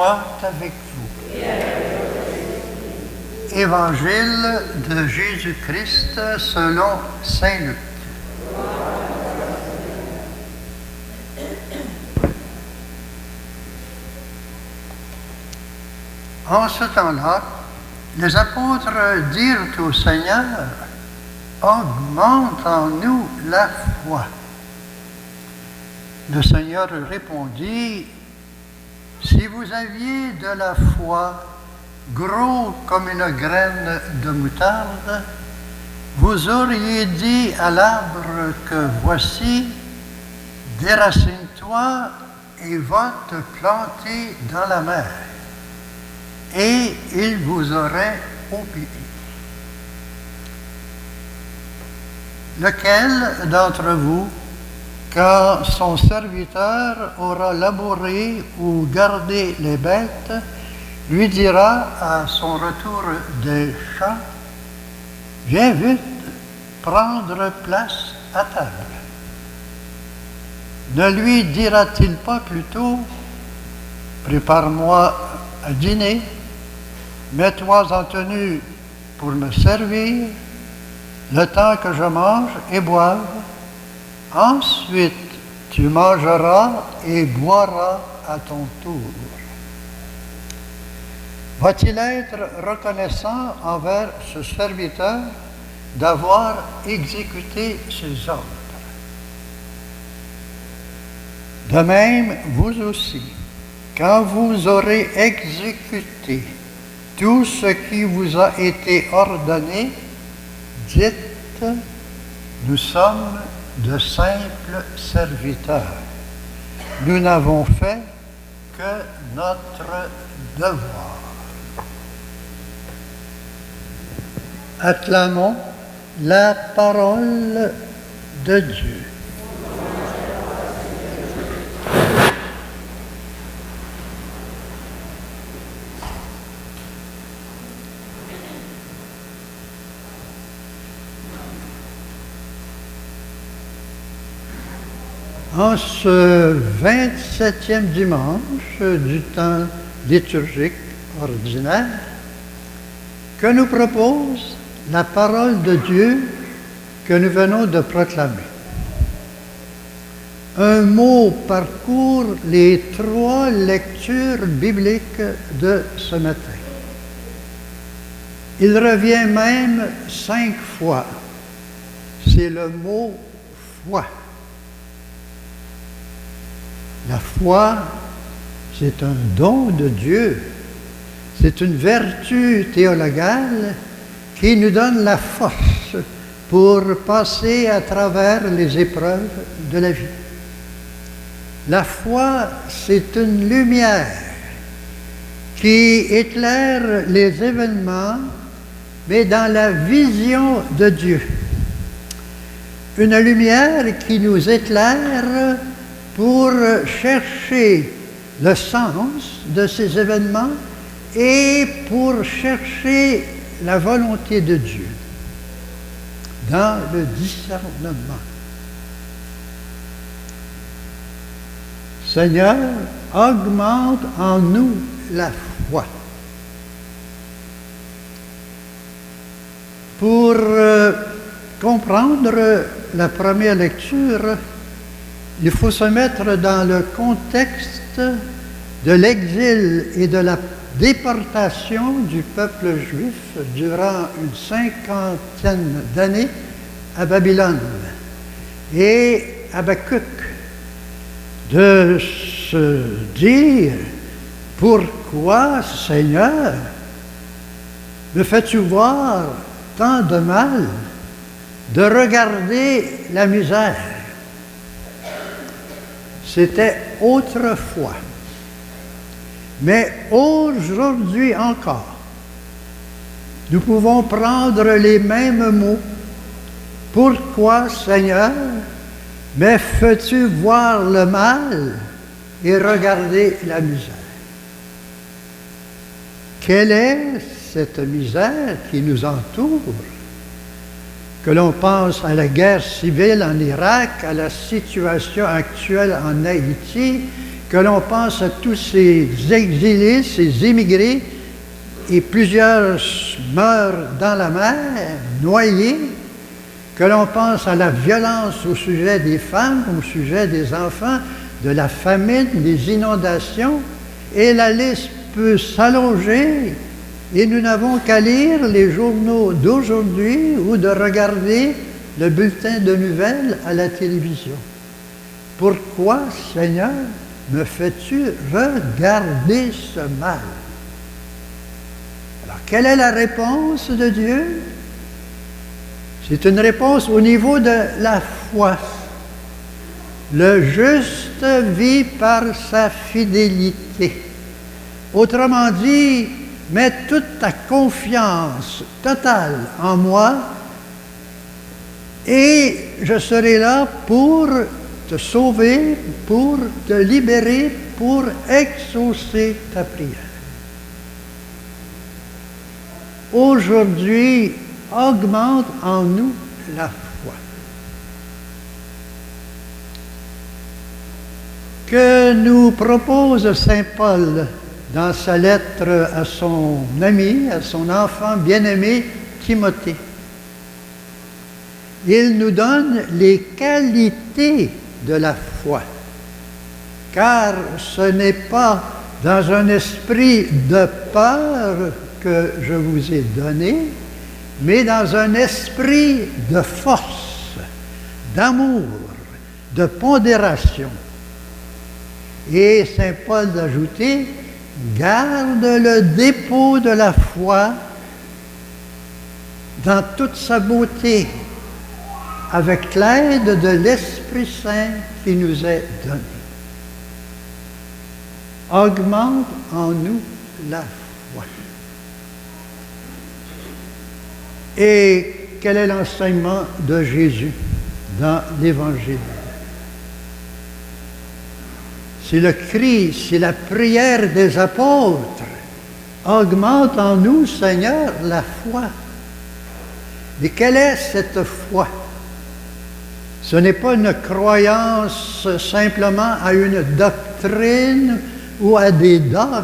soit avec vous. Évangile de Jésus-Christ selon saint Luc. En ce temps-là, les apôtres dirent au Seigneur, « Augmente en nous la foi. » Le Seigneur répondit, « Si vous aviez de la foi, gros comme une graine de moutarde, vous auriez dit à l'arbre que voici, déracine-toi et va te planter dans la mer, et il vous aurait obéi. Lequel d'entre vous, quand son serviteur aura labouré ou gardé les bêtes, lui dira à son retour des champs, « Viens vite prendre place à table. » Ne lui dira-t-il pas plutôt, « Prépare-moi à dîner, mets-toi en tenue pour me servir, le temps que je mange et boive, ensuite tu mangeras et boiras à ton tour. » Va-t-il être reconnaissant envers ce serviteur d'avoir exécuté ses ordres? De même, vous aussi, quand vous aurez exécuté tout ce qui vous a été ordonné, dites, nous sommes de simples serviteurs. Nous n'avons fait que notre devoir. Acclamons la parole de Dieu. En ce 27e dimanche du temps liturgique ordinaire, que nous propose la parole de Dieu que nous venons de proclamer. Un mot parcourt les 3 lectures bibliques de ce matin. Il revient même 5 fois. C'est le mot « foi ». La foi, c'est un don de Dieu. C'est une vertu théologale qui nous donne la force pour passer à travers les épreuves de la vie. La foi, c'est une lumière qui éclaire les événements, mais dans la vision de Dieu. Une lumière qui nous éclaire pour chercher le sens de ces événements et pour chercher la volonté de Dieu dans le discernement. Seigneur, augmente en nous la foi. Pour comprendre la première lecture, il faut se mettre dans le contexte de l'exil et de la déportation du peuple juif durant une 50aine d'années à Babylone. Et Habakkuk de se dire, « Pourquoi, Seigneur, me fais-tu voir tant de mal, de regarder la misère? » C'était autrefois. Mais aujourd'hui encore, nous pouvons prendre les mêmes mots. Pourquoi, Seigneur, me fais-tu voir le mal et regarder la misère? Quelle est cette misère qui nous entoure? Que l'on pense à la guerre civile en Irak, à la situation actuelle en Haïti, que l'on pense à tous ces exilés, ces émigrés, et plusieurs meurent dans la mer, noyés, que l'on pense à la violence au sujet des femmes, au sujet des enfants, de la famine, des inondations, et la liste peut s'allonger, et nous n'avons qu'à lire les journaux d'aujourd'hui ou de regarder le bulletin de nouvelles à la télévision. Pourquoi, Seigneur, me fais-tu regarder ce mal? Alors, quelle est la réponse de Dieu? C'est une réponse au niveau de la foi. Le juste vit par sa fidélité. Autrement dit, mets toute ta confiance totale en moi et je serai là pour te sauver, pour te libérer, pour exaucer ta prière. Aujourd'hui, augmente en nous la foi. Que nous propose Saint Paul dans sa lettre à son ami, à son enfant bien-aimé Timothée. Il nous donne les qualités de la foi, car ce n'est pas dans un esprit de peur que je vous ai donné, mais dans un esprit de force, d'amour, de pondération. Et Saint Paul d'ajouter, garde le dépôt de la foi dans toute sa beauté, avec l'aide de l'Esprit Saint qui nous est donné. Augmente en nous la foi. Et quel est l'enseignement de Jésus dans l'Évangile? C'est le cri, c'est la prière des apôtres. Augmente en nous, Seigneur, la foi. Mais quelle est cette foi? Ce n'est pas une croyance simplement à une doctrine ou à des dogmes.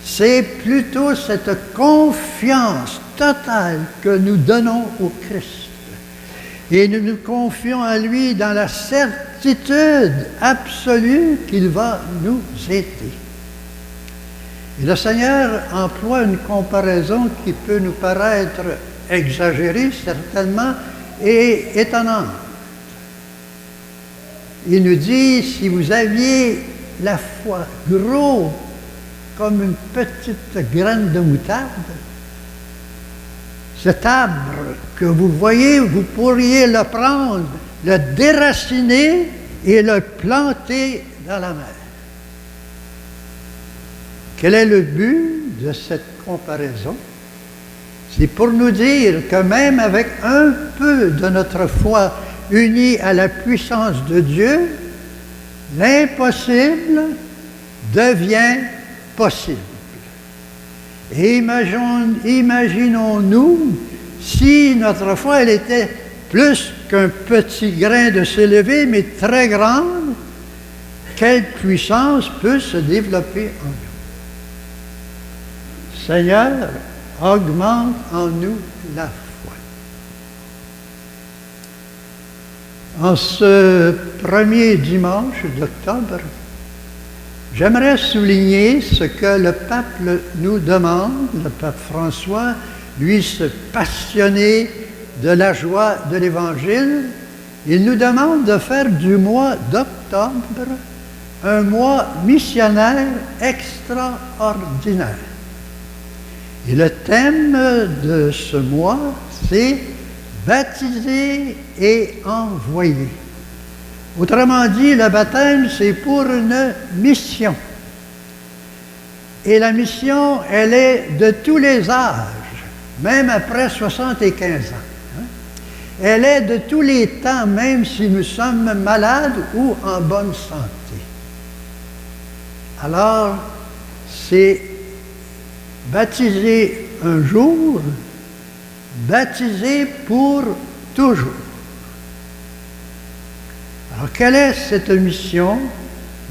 C'est plutôt cette confiance totale que nous donnons au Christ. Et nous nous confions à lui dans la certitude absolue qu'il va nous aider. Et le Seigneur emploie une comparaison qui peut nous paraître exagérée, certainement, et étonnante. Il nous dit, si vous aviez la foi gros comme une petite graine de moutarde, cet arbre que vous voyez, vous pourriez le prendre, le déraciner et le planter dans la mer. Quel est le but de cette comparaison? C'est pour nous dire que même avec un peu de notre foi unie à la puissance de Dieu, l'impossible devient possible. Et imaginons-nous si notre foi elle était plus qu'un petit grain de s'élever, mais très grande, quelle puissance peut se développer en nous. Seigneur, augmente en nous la foi. En ce premier dimanche d'octobre, j'aimerais souligner ce que le pape nous demande, le pape François, lui se passionner de la joie de l'Évangile. Il nous demande de faire du mois d'octobre un mois missionnaire extraordinaire. Et le thème de ce mois, c'est « Baptiser et envoyer ». Autrement dit, le baptême, c'est pour une mission. Et la mission, elle est de tous les âges, même après 75 ans. Elle est de tous les temps, même si nous sommes malades ou en bonne santé. Alors, c'est baptiser un jour, baptiser pour toujours. Alors, quelle est cette mission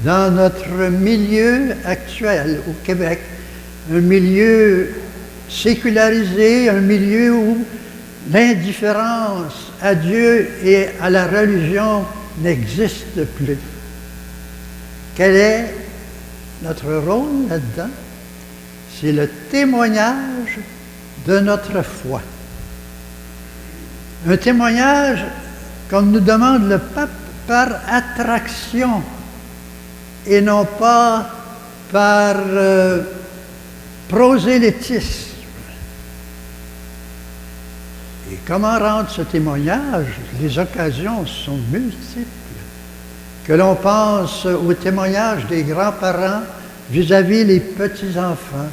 dans notre milieu actuel au Québec, un milieu sécularisé, un milieu où l'indifférence à Dieu et à la religion n'existe plus. Quel est notre rôle là-dedans? C'est le témoignage de notre foi. Un témoignage, comme nous demande le pape, par attraction et non pas par prosélytisme. Et comment rendre ce témoignage? Les occasions sont multiples. Que l'on pense au témoignage des grands-parents vis-à-vis les petits-enfants,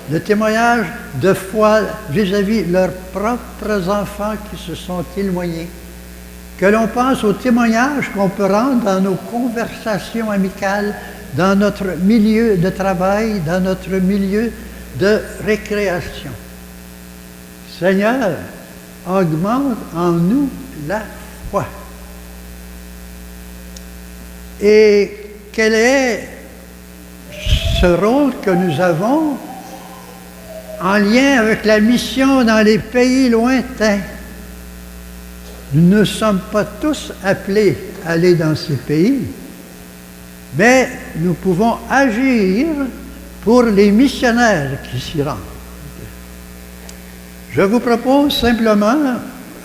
le témoignage de foi vis-à-vis leurs propres enfants qui se sont éloignés, que l'on pense au témoignage qu'on peut rendre dans nos conversations amicales, dans notre milieu de travail, dans notre milieu de récréation. Seigneur, augmente en nous la foi. Et quel est ce rôle que nous avons en lien avec la mission dans les pays lointains? Nous ne sommes pas tous appelés à aller dans ces pays, mais nous pouvons agir pour les missionnaires qui s'y rendent. Je vous propose simplement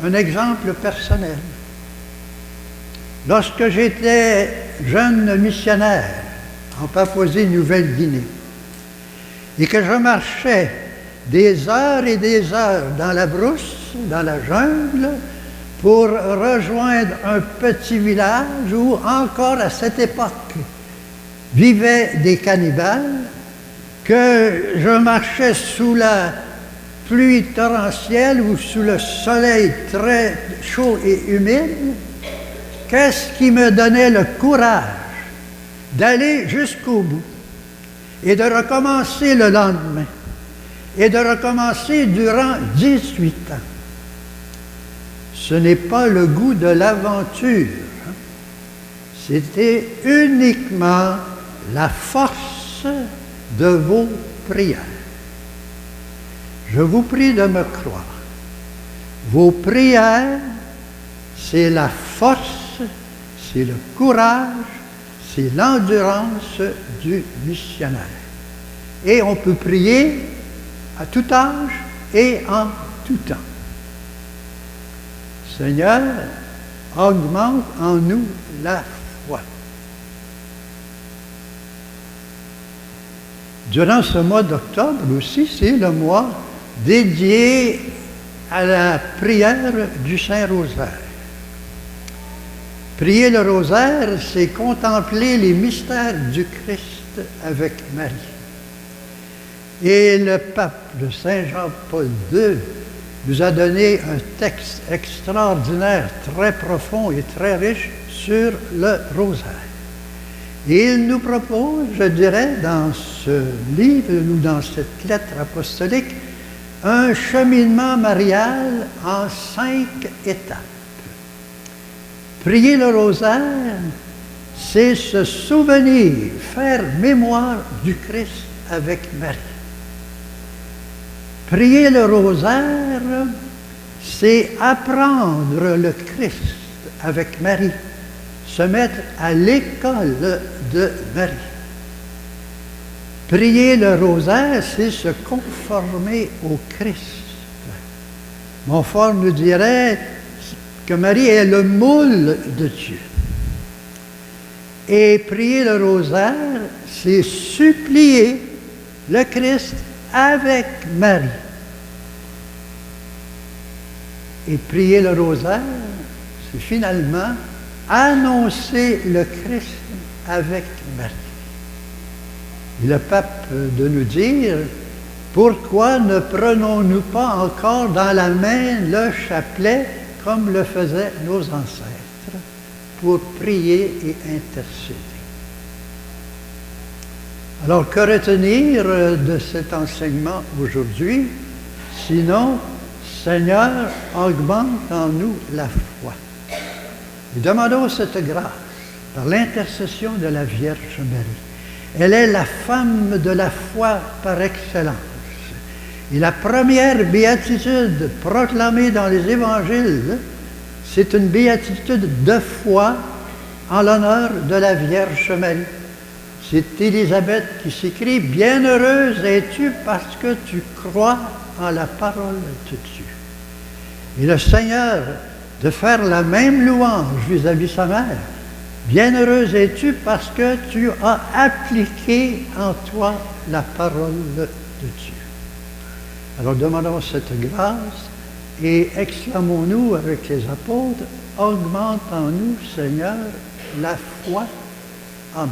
un exemple personnel. Lorsque j'étais jeune missionnaire en Papouasie-Nouvelle-Guinée et que je marchais des heures et des heures dans la brousse, dans la jungle, pour rejoindre un petit village où encore à cette époque vivaient des cannibales, que je marchais sous la pluie torrentielle ou sous le soleil très chaud et humide, qu'est-ce qui me donnait le courage d'aller jusqu'au bout et de recommencer le lendemain et de recommencer durant 18 ans? Ce n'est pas le goût de l'aventure, c'était uniquement la force de vos prières. Je vous prie de me croire. Vos prières, c'est la force, c'est le courage, c'est l'endurance du missionnaire. Et on peut prier à tout âge et en tout temps. Seigneur, augmente en nous la foi. Durant ce mois d'octobre aussi, c'est le mois dédié à la prière du Saint-Rosaire. Prier le rosaire, c'est contempler les mystères du Christ avec Marie. Et le pape, le Saint Jean-Paul II, nous a donné un texte extraordinaire, très profond et très riche sur le rosaire. Et il nous propose, je dirais, dans ce livre ou dans cette lettre apostolique, un cheminement marial en 5 étapes. Prier le rosaire, c'est se souvenir, faire mémoire du Christ avec Marie. Prier le rosaire, c'est apprendre le Christ avec Marie, se mettre à l'école de Marie. Prier le rosaire, c'est se conformer au Christ. Montfort nous dirait que Marie est le moule de Dieu. Et prier le rosaire, c'est supplier le Christ avec Marie. Et prier le rosaire, c'est finalement annoncer le Christ avec Marie. Et le pape de nous dire, pourquoi ne prenons-nous pas encore dans la main le chapelet comme le faisaient nos ancêtres pour prier et intercéder? Alors, que retenir de cet enseignement aujourd'hui? Sinon, Seigneur, augmente en nous la foi. Et demandons cette grâce par l'intercession de la Vierge Marie. Elle est la femme de la foi par excellence. Et la première béatitude proclamée dans les évangiles, c'est une béatitude de foi en l'honneur de la Vierge Marie. C'est Élisabeth qui s'écrit « Bienheureuse es-tu parce que tu crois en la parole de Dieu. » Et le Seigneur, de faire la même louange vis-à-vis sa mère. « Bienheureuse es-tu parce que tu as appliqué en toi la parole de Dieu. » Alors demandons cette grâce et exclamons-nous avec les apôtres, « Augmente en nous, Seigneur, la foi. » Amen.